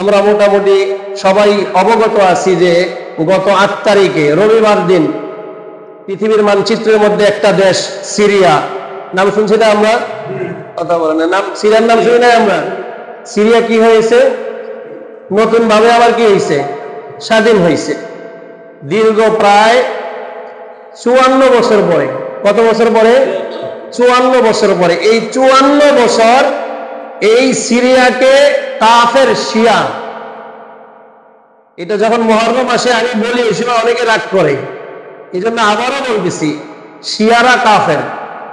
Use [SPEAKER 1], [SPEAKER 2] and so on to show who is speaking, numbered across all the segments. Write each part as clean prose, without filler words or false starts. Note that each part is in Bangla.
[SPEAKER 1] আমরা মোটামুটি সবাই অবগত আছি যে গত 8 তারিখে রবিবার দিন পৃথিবীর মানচিত্রের মধ্যে একটা দেশ সিরিয়া, নাম শুনছি না আমরা? কথা বলেন না, নাম সিরিয়ার নাম শুনি না আমরা? সিরিয়া কি হয়েছে? নতুন ভাবে আবার কি হয়েছে? স্বাধীন হয়েছে। দীর্ঘ প্রায় 54 বছর পরে। কত বছর পরে? 54 বছর পরে। এই 54 বছর এই সিরিয়াকে কাফের শিয়া, এটা যখন মুহররম আসে আমি বলি এই সময় অনেকে রাগ করে, এই জন্য আবারও বলতেছি, শিয়ারা কাফের।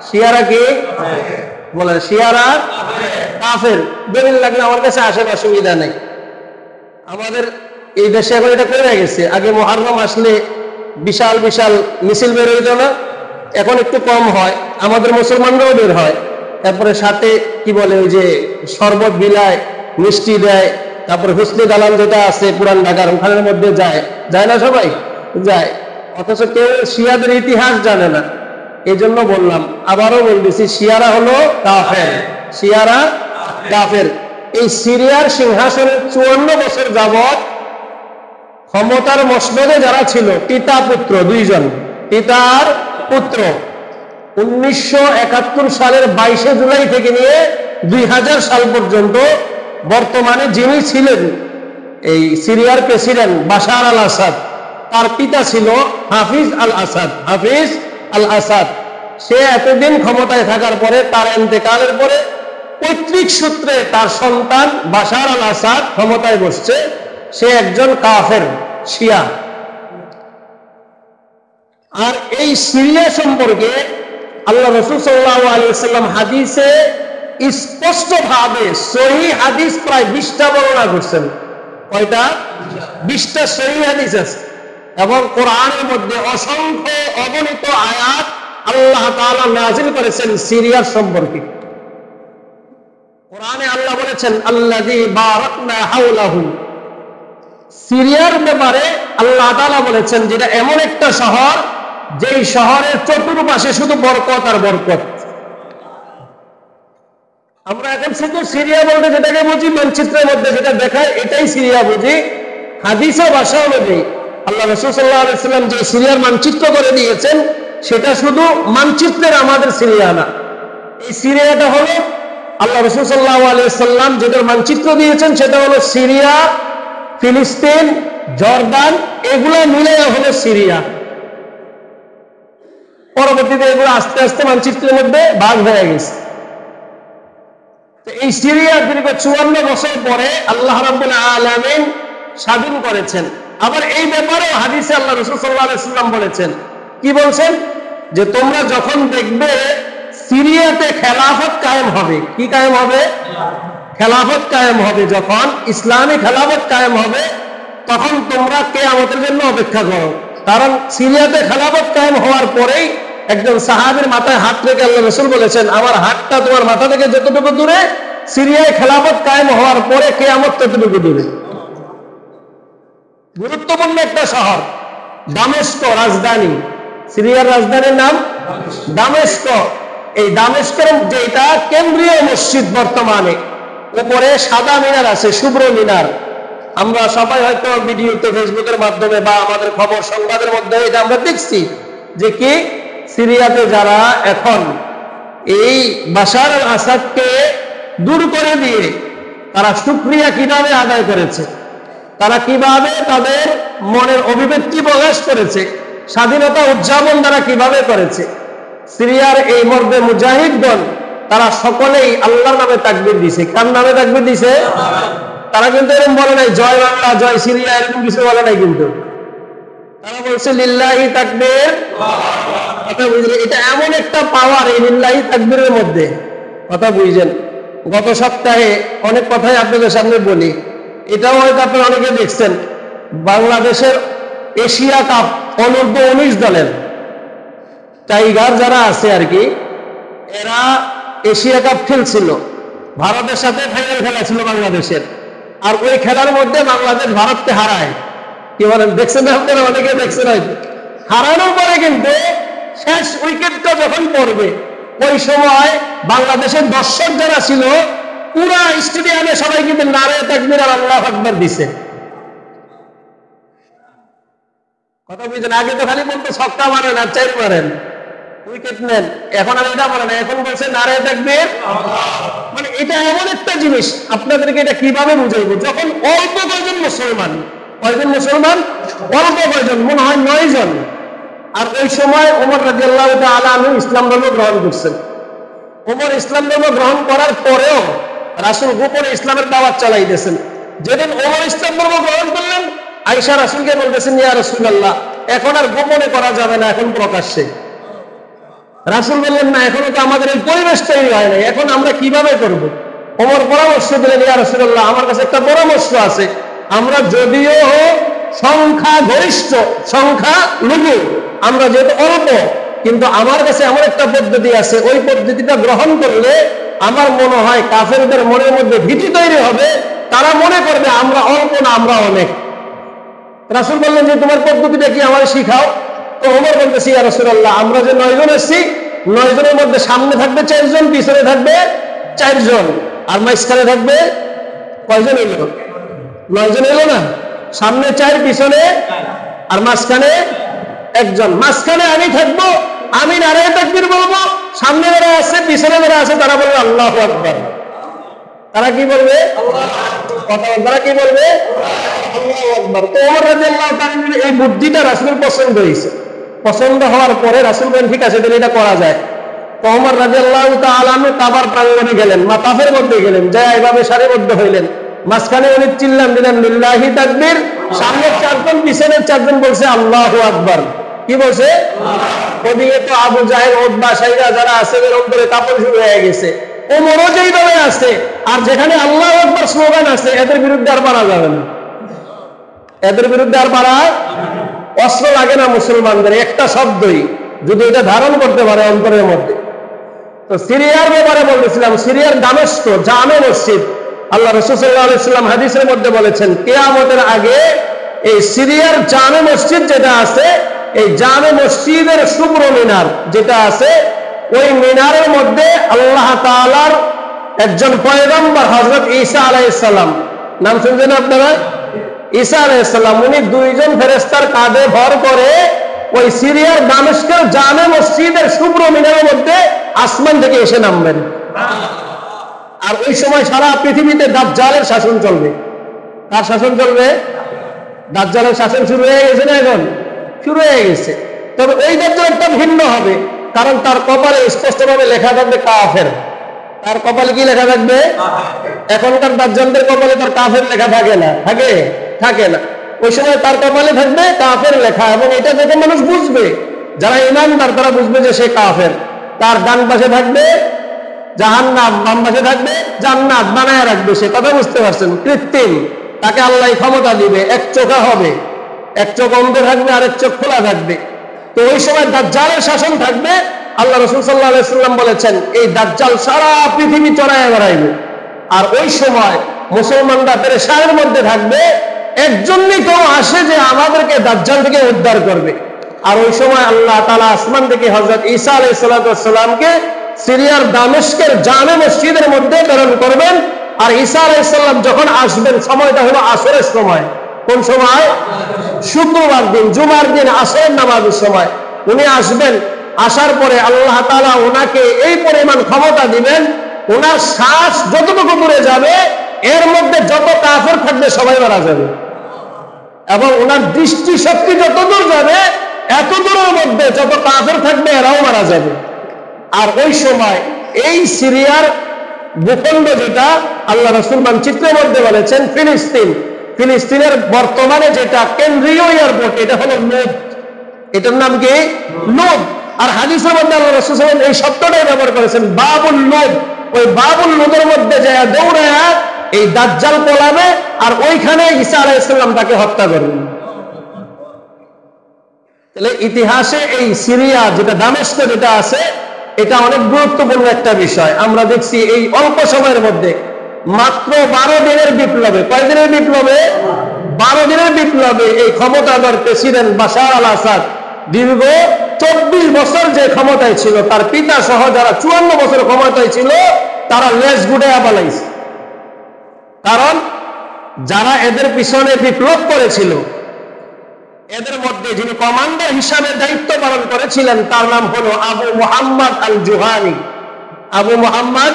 [SPEAKER 1] শিয়ারা কি বলে? শিয়ারা কাফের। দলিল লাগলে আমার কাছে আসেন, অসুবিধা নেই। আমাদের এই দেশে এখন এটা কমে গেছে। আগে মুহররম আসলে বিশাল বিশাল মিছিল বের হইতো না, এখন একটু কম হয়। আমাদের মুসলমানরাও বের হয়, তারপরে সাথে কি বলে ওই যে শরবত বিলায়, মিষ্টি দেয়, তারপরে হুসনি দালান যেটা আছে পুরান ঢাকার ওখানের মধ্যে যায়, যায় না সবাই? যায়। অথচ কেউ শিয়াদের ইতিহাস জানে না। এই জন্য বললাম, আবারও বলতেছি, শিয়ারা হলো কাফের। শিয়ারা কাফের। এই সিরিয়ার সিংহাসনে 54 বছর যাবৎ ক্ষমতার মসনদে যারা ছিল, পিতা পুত্র দুইজন, পিতার পুত্র, 1971 সালের 22 জুলাই থেকে নিয়ে 2000 সাল পর্যন্ত বর্তমানে যিনি ছিলেন এই সিরিয়ার প্রেসিডেন্ট বাশার আল আসাদ, তার পিতা ছিল হাফিজ আল আসাদ। হাফিজ আল আসাদ সে এতদিন ক্ষমতায় থাকার পরে, তার ইন্তেকালের পরে পৈতৃক সূত্রে তার সন্তান বাশার আল আসাদ ক্ষমতায় বসছে। সে একজন কাফের শিয়া। আর এই সিরিয়া সম্পর্কে আল্লাহ রাসূল সাল্লাল্লাহু আলাইহি ওয়াসাল্লাম হাদিসে স্পষ্টভাবে সহিহ হাদিস প্রায় 20টা বর্ণনা করছেন। কয়টা? 20টা সহিহ হাদিস আছে। এবং কোরআনের মধ্যে অসংখ্য অগণিত আয়াত আল্লাহ তাআলা নাযিল করেছেন সিরিয়ার সম্পর্কে। কোরআনে আল্লাহ বলেছেন, আল্লাযী বারাকনা হাওলাহু। সিরিয়ার ব্যাপারে আল্লাহ তাআলা বলেছেন যেটা এমন একটা শহর, যেই শহরের চতুর্পাশে শুধু বরকত আর বরকত। আমরা এখন শুধু সিরিয়া বলতে যেটাকে বুঝি, মানচিত্রের মধ্যে যেটা দেখায় এটাই সিরিয়া বুঝি। হাদিসে ভাষা অনুযায়ী আল্লাহ রাসূল সাল্লাল্লাহু আলাইহি ওয়াসাল্লাম যে সিরিয়ার মানচিত্র করে দিয়েছেন, সেটা শুধু মানচিত্রের আমাদের সিরিয়া না। এই সিরিয়াটা হলো আল্লাহ রাসূল সাল্লাল্লাহু আলাইহি ওয়াসাল্লাম যেটার মানচিত্র দিয়েছেন, সেটা হলো সিরিয়া, ফিলিস্তিন, জর্দান, এগুলো মিলে হলো সিরিয়া। পরবর্তীতে এগুলো আস্তে আস্তে মানচিত্রের মধ্যে ভাগ হয়ে গেছে। এই সিরিয়া দীর্ঘ 54 বছর পরে আল্লাহ রাব্বুল আলামিন স্বাধীন করেছেন। আবার এই ব্যাপারেও হাদিসে আল্লাহ রাসূল সাল্লাল্লাহু আলাইহি ওয়াসাল্লাম বলেছেন, কি বলছেন? যে তোমরা যখন দেখবে সিরিয়াতে খেলাফত কায়েম হবে। কি কায়েম হবে? খেলাফত কায়েম হবে। যখন ইসলামী খেলাফত কায়েম হবে, তখন তোমরা কিয়ামতের জন্য অপেক্ষা করো। কারণ সিরিয়াতে খেলাফত কায়েম হওয়ার পরেই একজন সাহাবীর মাথায় হাত রেখে আল্লাহ রাসূল বলেছেন, আমার হাতটা তোমার মাথা থেকে যতটুকু দূরে, সিরিয়ায় খেলাফত কায়েম হওয়ার পরে কিয়ামত ততটুকু দূরে। গুরুত্বপূর্ণ একটা শহর দামেস্ক, রাজধানী। সিরিয়ার রাজধানীর নাম দামেস্ক। এই দামেস্কের যেটা কেন্দ্রীয় মসজিদ, বর্তমানে উপরে সাদা মিনার আছে, শুভ্র মিনার। আমরা সবাই হয়তো ভিডিওতে, ফেসবুকের মাধ্যমে বা আমাদের খবর সংবাদের মধ্যে এটা আমরা দেখছি যে কি সিরিয়াতে যারা এখন এই বাশার আল আসাদকে দূর করে দিয়ে তারা শুকরিয়া কিভাবে আদায় করেছে, তারা কিভাবে তাদের মনের অভিব্যক্তি প্রকাশ করেছে, স্বাধীনতা উদযাপন তারা কিভাবে করেছে। সিরিয়ার এই মর্দে মুজাহিদগণ তারা সকলেই আল্লাহর নামে তাকবীর দিছে। কার নামে তাকবীর দিছে? তারা কিন্তু এরকম বলে নাই জয় বাংলা, জয় সিরিয়া, এরকম কিছু বলে নাই। কিন্তু তারা বলছে লিল্লাহি তাকবীর। কথা বুঝলেন? এটা এমন একটা পাওয়ার এই লিল্লাহি তাকবীরের মধ্যে। কথা বুঝছেন? গত সপ্তাহে অনেক কথাই আপনাদের সামনে বলি, এটাও হয়তো আপনারা অনেকে দেখছেন। বাংলাদেশের এশিয়া কাপ অনূর্ধ্ব 19 দলের টাইগার যারা আছে আর কি, এরা এশিয়া কাপ খেলছিল, ভারতের সাথে ফাইনাল খেলা ছিল বাংলাদেশের। আর ওই খেলার মধ্যে বাংলাদেশ ভারতকে হারায়। কি বলেন? দেখছেন না আপনারা? অনেকে দেখছেন হয়তো। হারানোর পরে কিন্তু শেষ উইকেটটা যখন পড়বে, ওই সময় বাংলাদেশের দর্শক যারা ছিল পুরা স্টেডিয়ামে সবাই কিন্তু নারে তাকবীর আর আল্লাহু আকবার দিছে। কথা বুঝছেন? আগে তো খালি বলতো ছক্কা মারেন আর চার মারেন, উইকেট নেন, এখন আর এটা বলে না, এখন বলছে নারে তাকবীর। মানে এটা এমন একটা জিনিস, আপনাদেরকে এটা কিভাবে বুঝাইবো? যখন অল্প কয়জন মুসলমান, কয়জন মুসলমান? অল্প কয়জন, মনে হয় 9 জন। আর ওই সময় ওমর রাদিয়াল্লাহু তাআলা আনহু ইসলাম ধর্ম গ্রহণ করছেন। ওমর ইসলাম ধর্ম গ্রহণ করার পরেও রাসূল গোপনে ইসলামের দাওয়াত চালাইতেছেন। যেদিন ওমর ইসলাম ধর্ম গ্রহণ করলেন, আয়েশা রাসূলকে বলতেছেন, ইয়া রাসূলুল্লাহ, এখন আর গোপনে করা যাবে না, এখন প্রকাশ্যে। রাসূল বললেন, না, এখনো তো আমাদের এই পরিবেশ তৈরি হয় নাই, এখন আমরা কিভাবে করব? ওমর পরামর্শ দিলেন, ইয়া রাসূলুল্লাহ, আমার কাছে একটা পরামর্শ আছে। আমরা যদিও সংখ্যা গরিষ্ঠ, সংখ্যা লঘু, আমরা যেহেতু অল্প, কিন্তু আমার কাছে এমন একটা পদ্ধতি আছে, ওই পদ্ধতিটা গ্রহণ করলে আমার মনে হয় কাফেরদের মনের মধ্যে ভীতি তৈরি হবে, তারা মনে করবে আমরা অল্প না, আমরা অনেক। রাসূল বললেন যে তোমার পদ্ধতিটা কি, আমার শিখাও। তো ওমর বলতেছি, ইয়া রাসূলুল্লাহ, আমরা যে 9 জন এসেছি, 9 জনের মধ্যে সামনে থাকবে 4 জন, পিছনে থাকবে 4 জন, আর মাঝখানে থাকবে কয়জন? এলো 9 জন, এলো না? সামনে 4, পিছনে আর মাঝখানে 1 জন। মাঝখানে আমি থাকবো, আমি নারে তাকবীর বলবো, সামনে যারা আছে, পিছনে যারা আছে, তারা বলবে আল্লাহু আকবার। তারা কি বলবে? তারা কি বলবে? আল্লাহু আকবার। তো ওমর রাদিয়াল্লাহু তাআলা এই বুদ্ধিটা রাসূলের পছন্দ হয়েছে। পছন্দ হওয়ার পরে রাসূল বলেন, ঠিক আছে, তাহলে এটা করা যায়। তো ওমর রাদিয়াল্লাহু তাআলা কাবার প্রাঙ্গণে গেলেন, মাতাফের মধ্যে গেলেন, যায় এইভাবে সারিবদ্ধ হইলেন। মাঝখানে উনি চিল্লান দিলেন, লিল্লাহি তাকবীর। সামনে 4 জন, পিছনে 4 জন বলছে আল্লাহু আকবার। কি বলছে? ওদিকে তো আবু জাহেল, উতবা, সাইবা যারা আছে, এর অন্তরে কাপড় শুরু হয়ে গেছে। ওমরও যেইভাবে আছে, আর যেখানে আল্লাহু আকবার স্লোগান আছে, এদের বিরুদ্ধে আর পারা যাবে না, এদের বিরুদ্ধে আর পারা। অস্ত্র লাগে না মুসলমানদের, একটা শব্দই যদি এটা ধারণ করতে পারে অন্তরের মধ্যে। তো সিরিয়ার ব্যাপারে বলতেছিলাম, সিরিয়ার দামেস্ক জামে মসজিদ, আল্লাহ রাসূল সাল্লাল্লাহু আলাইহি ওয়াসাল্লাম হাদিসের মধ্যে বলেছেন, কিয়ামতের আগে এই সিরিয়ার জামে মসজিদ যেটা আছে, এই জামে মসজিদের শুভ্র মিনার যেটা আছে, ওই মিনারের মধ্যে আল্লাহ তাআলার একজন পয়গম্বর হযরত ঈসা আলাইহিস সালাম, নাম শুনছেন আপনারা? ঈসা আলাইহিস সালাম, উনি 2 জন ফেরেশতার কাঁধে ভর করে ওই সিরিয়ার দামেস্কের জামে মসজিদের শুভ্র মিনারের মধ্যে আসমান থেকে এসে নামবেন। আর ওই সময় সারা পৃথিবীতে দাজ্জালের শাসন চলবে। কার শাসন চলবে? দাজ্জালের শাসন শুরু হয়ে গেছে না? এখন শুরু হয়ে গেছে। তবে ওই দাজ্জালটা ভিন্ন হবে, কারণ তার কপালে স্পষ্টভাবে লেখা থাকবে কাফের। তার কপালে কি লেখা থাকবে? এখনকার দাজ্জালদের কপালে তার কাফের লেখা থাকে না, থাকে? থাকে না। ওই সময় তার কপালে থাকবে কাফের লেখা, এবং এটা দেখে মানুষ বুঝবে, যারা ঈমানদার তারা বুঝবে যে সে কাফের। তার ডান পাশে থাকবে জাহান্নাম, বাম পাশে থাকবে জান্নাত, বানায় রাখবে সে। কথা বুঝতে পারছেন? কৃত্রিম, তাকে আল্লাহ ক্ষমতা দিবে, এক চোখা হবে, এক চোখ অন্ধ থাকবে আর এক চোখ খোলা থাকবে। তো ওই সময় দাজ্জালের শাসন থাকবে। আল্লাহ রাসূল সাল্লাল্লাহু আলাইহি ওয়াসাল্লাম বলেছেন, এই দাজ্জাল সারা পৃথিবী চড়ায় বেড়াইবে। আর ওই সময় মুসলমানরা পেরেশানের মধ্যে থাকবে, একজনই কেউ আসে যে আমাদেরকে দাজ্জাল থেকে উদ্ধার করবে। আর ওই সময় আল্লাহ তাআলা আসমান থেকে হযরত ঈসা আলাইহিস সালামকে সিরিয়ার দামেস্কের জামে মসজিদের মধ্যে প্রেরণ করবেন। আর ঈসা আলাইহিস সালাম যখন আসবেন, সময়টা হলো আসরের সময়। কোন সময়? শুক্রবার দিন, জুমার দিন, আসরের নামাজের সময় উনি আসবেন। আসার পরে আল্লাহ তাআলা ওনাকে এই পরিমাণ ক্ষমতা দিবেন, ওনার শ্বাস যতটুকু দূরে যাবে, এর মধ্যে যত কাফের থাকবে সবাই মারা যাবে। এবং ওনার দৃষ্টি শক্তি যত দূর যাবে, এত দূরের মধ্যে যত কাফের থাকবে এরাও মারা যাবে। আর ওই সময় এই সিরিয়ার ভূখণ্ড যেটা আল্লাহ রাসূল মানচিত্রের মধ্যে বলেছেন, ফিলিস্তিন, ফিলিস্তিনের বর্তমানে যেটা কেন্দ্রীয় এয়ারপোর্ট, এটা হলো লুদ। এটার নাম কি? লুদ। আর হাদিসের মধ্যে আল্লাহ রাসূল সাল্লাল্লাহু আলাইহি ওয়াসাল্লাম এই শব্দটাই ব্যবহার করেছেন, বাবুল লুদ। ওই বাবুল লুদের মধ্যে যায় দৌড়ায়া এই দাজ্জাল পলাবে, আর ওইখানে ঈসা আলাইহিস সালাম তাকে হত্যা করবেন। তাহলে ইতিহাসে এই সিরিয়া যেটা দামেস্ক যেটা আছে, এটা অনেক গুরুত্বপূর্ণ একটা বিষয়। আমরা দেখছি এই অল্প সময়ের মধ্যে মাত্র 12 দিনের বিপ্লবে, কয় দিনের বিপ্লবে? 12 দিনের বিপ্লবে এই ক্ষমতাধর প্রেসিডেন্ট বাশার আল আসাদ দীর্ঘ 24 বছর যে ক্ষমতায় ছিল, তার পিতা সহ যারা 54 বছর ক্ষমতায় ছিল, তারা লেজ গুড়াইয়া পালাইছে। কারণ যারা এদের পিছনে বিপ্লব করেছিল এদের মধ্যে যিনি কমান্ডার হিসাবে দায়িত্ব পালন করেছিলেন তার নাম হলো আবু মুহাম্মদ আল জুহানি। আবু মুহাম্মদ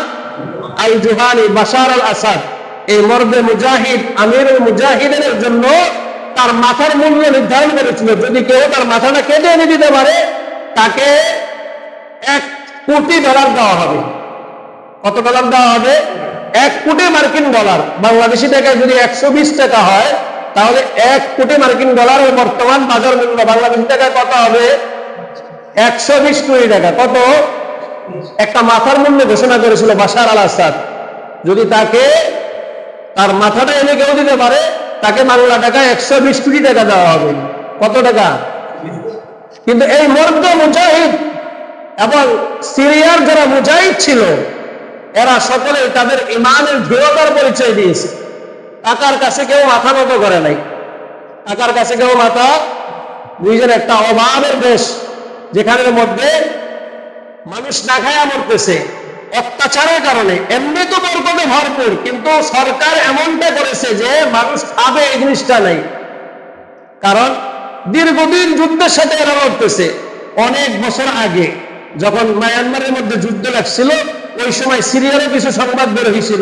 [SPEAKER 1] আল জুহানি বাশার আল আসাদ এই মর্দে মুজাহিদ আমিরুল মুজাহিদের জন্য তার মাথার মূল্য নির্ধারণ করেছিল, যদি কেউ তার মাথাটা কেটে এনে দিতে পারে তাকে $1 কোটি দেওয়া হবে। কত ডলার দেওয়া হবে? $1 কোটি মার্কিন ডলার। বাংলাদেশি টাকায় যদি 120 টাকা হয় তাহলে $1 কোটি মার্কিন ডলারের বর্তমান বাজার মূল্য বাংলাদেশি টাকায় কত হবে? 120 কোটি টাকা। কত? একটা মাথার মূল্য ঘোষণা করেছিল বাশার আল আসাদ, যদি তাকে তার মাথাটা এনে কেউ দিতে পারে তাকে বাংলা টাকায় 120 কোটি টাকা দেওয়া হবে। কত টাকা? কিন্তু এই মর্দ মুজাহিদ এবং সিরিয়ার যারা মুজাহিদ ছিল এরা সকলে তাদের ইমানের দৃঢ়তার পরিচয় দিয়েছে। টাকার কাছে কেউ মাথা নত করে নাই। টাকার কাছে কেউ মাথা, বুঝলেন, একটা অভাবের দেশ যেখানের মধ্যে মানুষ না খায়া মরতেছে অত্যাচারের কারণে। এমনি তো বরকতে ভরপুর, কিন্তু সরকার এমনটা করেছে যে মানুষ খাবে এই জিনিসটা নাই। কারণ দীর্ঘদিন যুদ্ধের সাথে এরা লড়তেছে। অনেক বছর আগে যখন মায়ানমারের মধ্যে যুদ্ধ লাগছিল ওই সময় সিরিয়ারও কিছু সংবাদ বের হয়েছিল।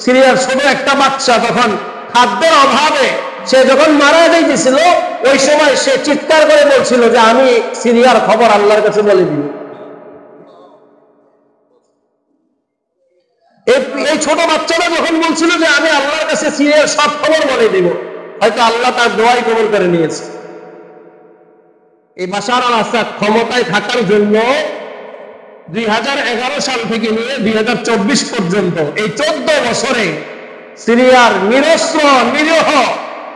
[SPEAKER 1] সিরিয়ার ছোট একটা বাচ্চা তখন খাদ্যের অভাবে সে যখন মারা যাইতেছিল ওই সময় সে চিৎকার করে বলছিল যে আমি সিরিয়ার খবর আল্লাহর কাছে বলে দিব। এই ছোট বাচ্চারা যখন বলছিল যে আমি আল্লাহর কাছে সিরিয়ার সব খবর বলে দিব, হয়তো আল্লাহ তার দোয়াই কবুল করে নিয়েছে। এই বাশার আল আসাদ ক্ষমতায় থাকার জন্য 2011 সাল থেকে নিয়ে 2024 পর্যন্ত এই 14 বছরে সিরিয়ার নিরস্ত্র নিরীহ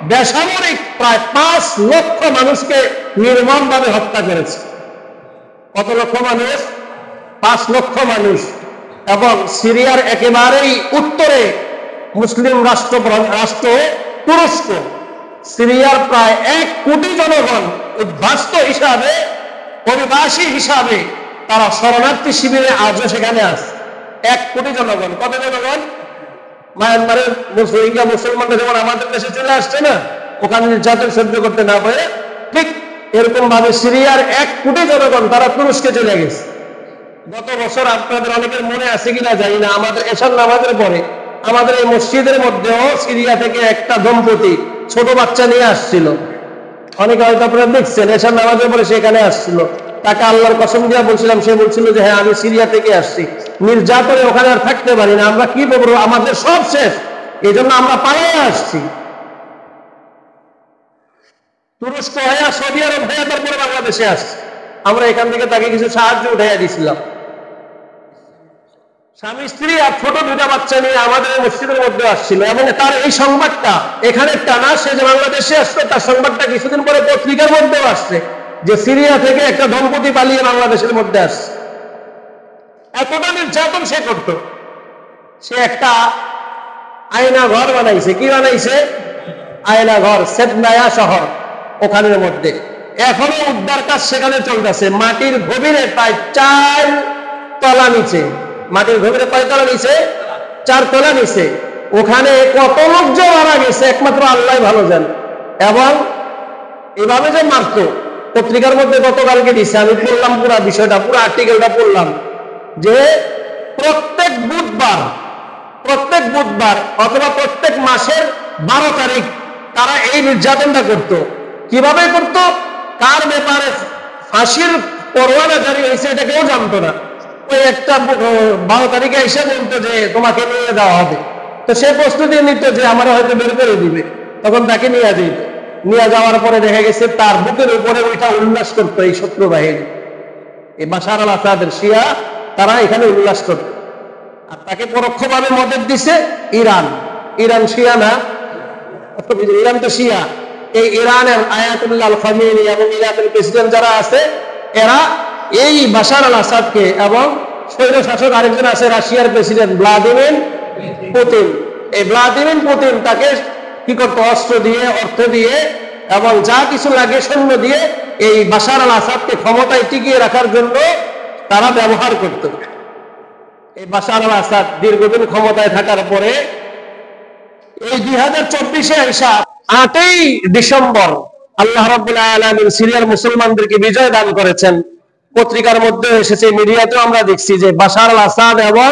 [SPEAKER 1] বেসামরিক প্রায় 5 লক্ষ মানুষকে নির্মমভাবে হত্যা করেছে। কত লক্ষ মানুষ? 5 লক্ষ মানুষ। এবং সিরিয়ার একেবারেই উত্তরে মুসলিম রাষ্ট্র তুরস্ক, সিরিয়ার প্রায় 1 কোটি জনগণ উদ্বাস্ত হিসাবে, অভিবাসী হিসাবে তারা শরণার্থী শিবিরে আজও সেখানে আছে। 1 কোটি জনগণ। কত জনগণ? মায়ানমারের রোহিঙ্গা মুসলমানরা যেমন আমাদের দেশে চলে আসছে না, ওখানে নির্যাতন সহ্য করতে না পারে, ঠিক এরকম ভাবে সিরিয়ার 1 কোটি জনগণ তারা তুরস্কে চলে গেছে। গত বছর আপনাদের অনেকের মনে আছে কিনা জানি না, আমাদের এশার নামাজের পরে আমাদের এই মসজিদের মধ্যেও সিরিয়া থেকে একটা দম্পতি ছোট বাচ্চা নিয়ে আসছিল। অনেকে হয়তো আপনারা দেখছেন, এশার নামাজের পরে সেখানে আসছিল। তাকে আল্লাহর কসম দিয়া বলছিলাম, সে বলছিল যে হ্যাঁ আমি সিরিয়া থেকে আসছি, নির্যাতনে ওখানে আর থাকতে পারি না, আমরা কি বলবো, আমাদের সব শেষ, এই জন্য আমরা পালিয়ে আসছি। তুরস্ক হয়ে সৌদি আরব হয়ে তারপরে বাংলাদেশে আসছে। আমরা এখান থেকে তাকে কিছু সাহায্য উঠাইয়া দিয়েছিলাম। স্বামী স্ত্রী আর ছোট 2টা বাচ্চা নিয়ে আমাদের মসজিদের মধ্যে আসছিল। এবং তার এই সংবাদটা এখানে টানা, সে যে বাংলাদেশে আসছে তার সংবাদটা কিছুদিন পরে পত্রিকার মধ্যেও আসছে যে সিরিয়া থেকে একটা দম্পতি পালিয়ে বাংলাদেশের মধ্যে আসছে। এতটা নির্যাতন সে করত। সে একটা আয়না ঘর বানাইছে। কি বানাইছে? আয়না ঘর, সেদনায়া শহর ওখানের মধ্যে। এখনো উদ্ধার কাজ সেখানে চলতেছে। মাটির গভীরে প্রায় 4 তলা নিচে। মাটির গভীরে কয় তলা নিচে? 4 তলা নিচে। ওখানে কত লোক যে মারা গেছে একমাত্র আল্লাহ ভালো জানে। এবং এভাবে যে মারত, পত্রিকার মধ্যে গতকালকে দিচ্ছে, আমি পড়লাম পুরো বিষয়টা, পুরো আর্টিকেলটা পড়লাম, যে প্রত্যেক বুধবার অথবা প্রত্যেক মাসের 12 তারিখ তারা এই নির্যাতনটা করত। কিভাবে করত? কার ব্যাপারে ফাঁসির পরোয়ানা জারি হয়েছে এটা কেউ জানতো না। ওই একটা 12 তারিখে এসে বলতো যে তোমাকে নিয়ে দেওয়া হবে, তো সে প্রস্তুতি নিত যে আমার হয়তো বের করে দিবে, তখন তাকে নিয়ে দিত। নিয়ে যাওয়ার পরে দেখা গেছে তার বুকের উপরে ওইটা উল্লাস করতো এই শত্রু বাহিনী, এই বাশার আল আসাদের শিয়া, তারা এখানে উল্লাস করত। আর তাকে পরোক্ষভাবে মদত দিছে ইরান। ইরান শিয়া না? ইরান তো শিয়া। এই ইরানের আয়াতুল্লাহ আল খামেনি এবং ইরাকের প্রেসিডেন্ট যারা আছে, এরা এই বাশার আল আসাদকে, এবং স্বৈর শাসক আরেকজন আছে রাশিয়ার প্রেসিডেন্ট ভ্লাদিমির পুতিন, এই ভ্লাদিমির পুতিন তাকে কি করতো? অস্ত্র দিয়ে, অর্থ দিয়ে এবং যা কিছু লাগে সৈন্য দিয়ে এই বাশার আল আসাদকে ক্ষমতায় টিকিয়ে রাখার জন্য তারা ব্যবহার করত। এই বাশার আল আসাদ দীর্ঘদিন ক্ষমতায় থাকার পরে এই 2024-এ আইসা 8ই ডিসেম্বর আল্লাহ রাব্বুল আলামিন সিরিয়ার মুসলমানদেরকে বিজয় দান করেছেন। পত্রিকার মধ্যে এসেছে, মিডিয়াতেও আমরা দেখছি যে বাশার আল আসাদ এবং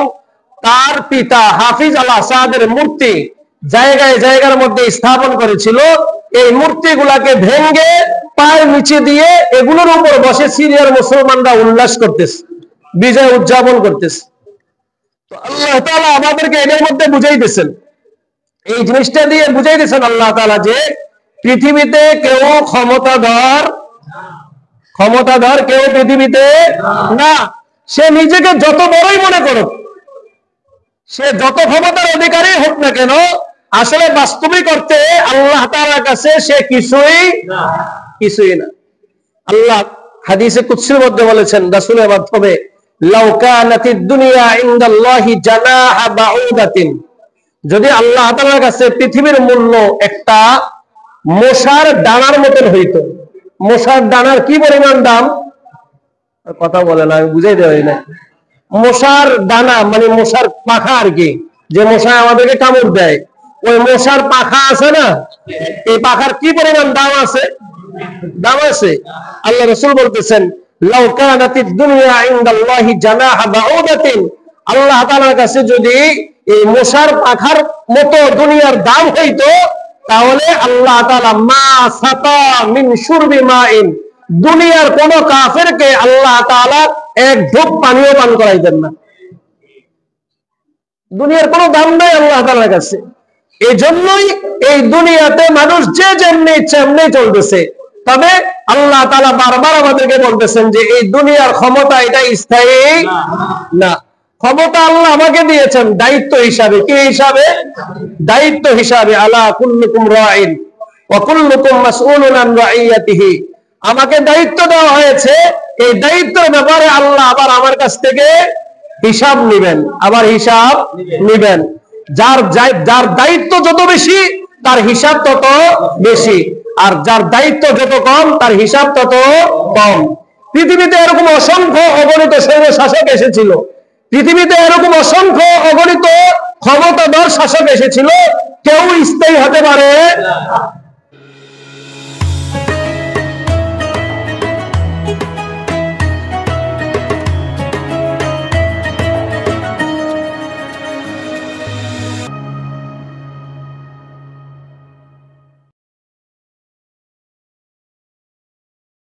[SPEAKER 1] তার পিতা হাফিজ আল আসাদের মূর্তি জায়গায় জায়গার মধ্যে স্থাপন করেছিল। এই মূর্তিগুলাকে ভেঙে পায়ের নিচে দিয়ে এগুলোর উপর বসে সিরিয়ার মুসলমানরা উল্লাস করতেছে, বিজয় উদযাপন করতেছে। তো আল্লাহ তাআলা আমাদেরকে এর মধ্যে বুঝাইতেছেন, এই জিনিসটা দিয়ে বুঝাইতেছেন আল্লাহ তাআলা যে পৃথিবীতে কেউ ক্ষমতাধর কেউ পৃথিবীতে না। সে নিজেকে যত বড়ই মনে করুক, সে যত ক্ষমতার অধিকারী হোক না কেন, আসলে বাস্তবিক অর্থে আল্লাহ তাআলার কাছে সে কিছুই না। আল্লাহ হাদিসে কুদসির মধ্যে বলেছেন রাসূলের মাধ্যমে, লাউ কানাতিদ দুনিয়া ইনদাল্লাহি জানাহা বাউদাতিন, যদি আল্লাহ তাআলার কাছে পৃথিবীর মূল্য একটা মশার ডানার মতন হইতো। মশার ডানার কি পরিমাণ দাম? কথা বলে না, আমি বুঝাই দেওয়াই না। মশার ডানা মানে মশার পাখা আর কি, যে মশা আমাদেরকে কামড় দেয়, ওই মশার পাখা আছে না, এই পাখার কি পরিমাণ দাম আছে? আল্লাহ রাসূল বলতেছেন, লাউ কানাতিদ দুনিয়া ইনদাল্লাহি জানাহা বাউদাতিন, আল্লাহ তাআলার কাছে যদি এই মশার পাখার মতো দুনিয়ার দাম হইতো, তাহলে আল্লাহ তাআলা মা সাতা মিন শুরবি মাইন, দুনিয়ার কোন কাফেরকে আল্লাহ তাআলা এক ঢোক পানিও পান করাইতেন না। দুনিয়ার কোনো দাম নাই আল্লাহ তাআলার কাছে। এই জন্যই এই দুনিয়াতে মানুষ যে যেমনি ইচ্ছা এমনি চলতেছে। তবে আল্লাহ তাআলা বারবার আমাদেরকে বলতেছেন যে এই দুনিয়ার ক্ষমতা এটা স্থায়ী না। ক্ষমতা আল্লাহ আমাকে দিয়েছেন দায়িত্ব হিসাবে। কি হিসাবে? দায়িত্ব হিসাবে। আলা কুল্লুকুম রাইন ওয়া কুল্লুকুম মাসউলুন আন রাইয়াতিহি, আমাকে দায়িত্ব দেওয়া হয়েছে। এই দায়িত্বের ব্যাপারে আল্লাহ আবার আমার কাছ থেকে হিসাব নিবেন। যার দায়িত্ব যত বেশি তার হিসাব তত বেশি, আর যার দায়িত্ব যত কম তার হিসাব তত কম। পৃথিবীতে এরকম অসংখ্য অগণিত স্বৈর শাসক এসেছিল, পৃথিবীতে এরকম অসংখ্য অগণিত ক্ষমতাধর শাসক এসেছিল, কেউ স্থায়ী হতে পারে